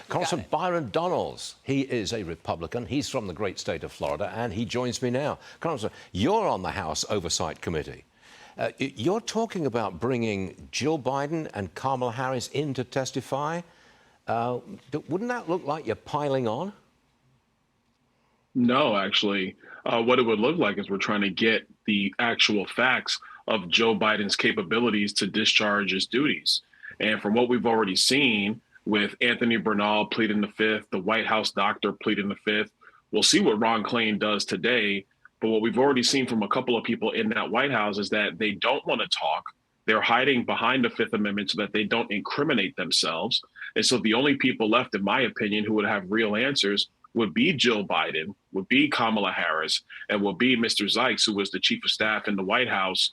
Congressman Byron Donalds, he is a Republican. He's from the great state of Florida, and he joins me now. Congressman, you're on the House Oversight Committee. You're talking about bringing Jill Biden and Kamala Harris in to testify. Wouldn't that look like you're piling on? No, actually, what it would look like is we're trying to get the actual facts of Joe Biden's capabilities to discharge his duties. And from what we've already seen with Anthony Bernal pleading the fifth, the White House doctor pleading the fifth, we'll see what Ron Klain does today. But what we've already seen from a couple of people in that White House is that they don't want to talk. They're hiding behind the Fifth Amendment so that they don't incriminate themselves. And so the only people left, in my opinion, who would have real answers would be Jill Biden, would be Kamala Harris, and would be Mr. Zikes, who was the chief of staff in the White House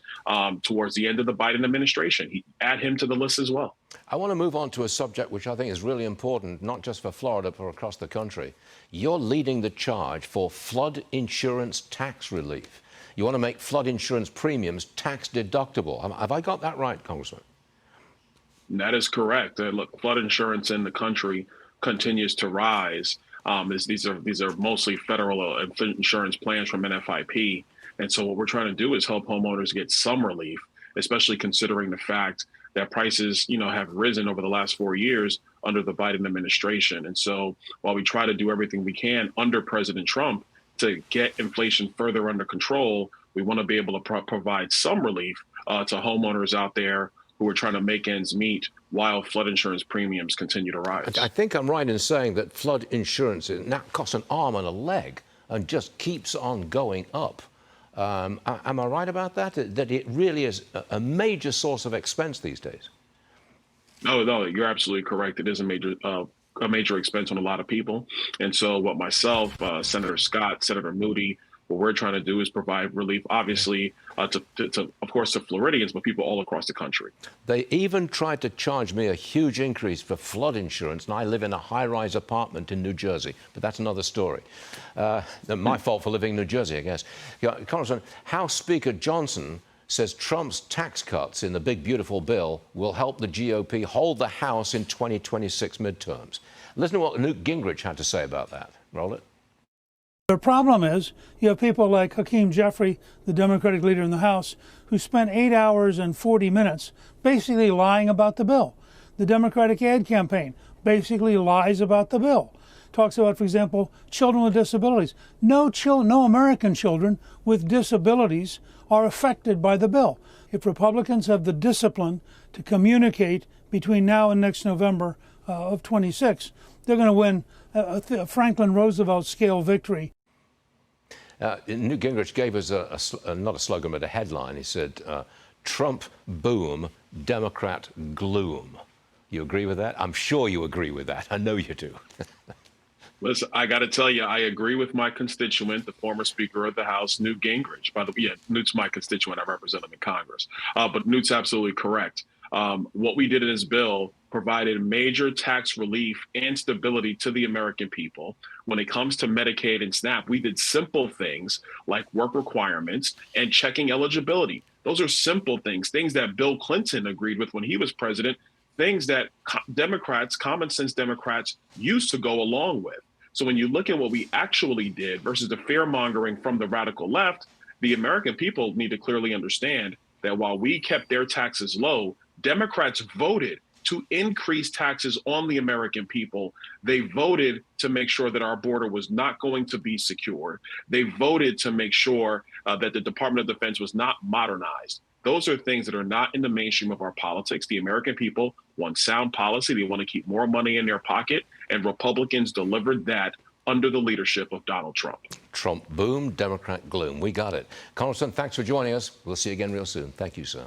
towards the end of the Biden administration. Add him to the list as well. I want to move on to a subject which I think is really important, not just for Florida, but across the country. You're leading the charge for flood insurance tax relief. You want to make flood insurance premiums tax deductible. Have I got that right, Congressman? That is correct. Look, flood insurance in the country continues to rise. These are mostly federal insurance plans from NFIP. And so what we're trying to do is help homeowners get some relief, especially considering the fact that prices, have risen over the last 4 years under the Biden administration. And so while we try to do everything we can under President Trump to get inflation further under control, we want to be able to provide some relief to homeowners out there who are trying to make ends meet while flood insurance premiums continue to rise. I think I'm right in saying that flood insurance now costs an arm and a leg and just keeps on going up. Am I right about that? That it really is a major source of expense these days? No, you're absolutely correct. It is a major expense on a lot of people. And so what myself, Senator Scott, Senator Moody, what we're trying to do is provide relief, obviously, to of course, to Floridians, but people all across the country. They even tried to charge me a huge increase for flood insurance, and I live in a high-rise apartment in New Jersey. But that's another story. My fault for living in New Jersey, I guess. Congressman, House Speaker Johnson says Trump's tax cuts in the big, beautiful bill will help the GOP hold the House in 2026 midterms. Listen to what Newt Gingrich had to say about that. Roll it. The problem is you have people like Hakeem Jeffrey, the Democratic leader in the House, who spent 8 hours and 40 minutes basically lying about the bill. The Democratic ad campaign basically lies about the bill. Talks about, for example, children with disabilities. No American children with disabilities are affected by the bill. If Republicans have the discipline to communicate between now and next November of 26, they're going to win a Franklin Roosevelt scale victory. Newt Gingrich gave us not a slogan, but a headline. He said, Trump boom, Democrat gloom. You agree with that? I'm sure you agree with that. I know you do. Listen, I got to tell you, I agree with my constituent, the former Speaker of the House, Newt Gingrich. By the way, Newt's my constituent. I represent him in Congress. But Newt's absolutely correct. What we did in this bill provided major tax relief and stability to the American people. When it comes to Medicaid and SNAP, we did simple things like work requirements and checking eligibility. Those are simple things that Bill Clinton agreed with when he was president, things that Democrats, common sense Democrats, used to go along with. So when you look at what we actually did versus the fear mongering from the radical left, the American people need to clearly understand that while we kept their taxes low, Democrats voted to increase taxes on the American people. They voted to make sure that our border was not going to be secure. They voted to make sure that the Department of Defense was not modernized. Those are things that are not in the mainstream of our politics. The American people want sound policy. They want to keep more money in their pocket. And Republicans delivered that under the leadership of Donald Trump. Trump boom, Democrat gloom. We got it. Congressman, thanks for joining us. We'll see you again real soon. Thank you, sir.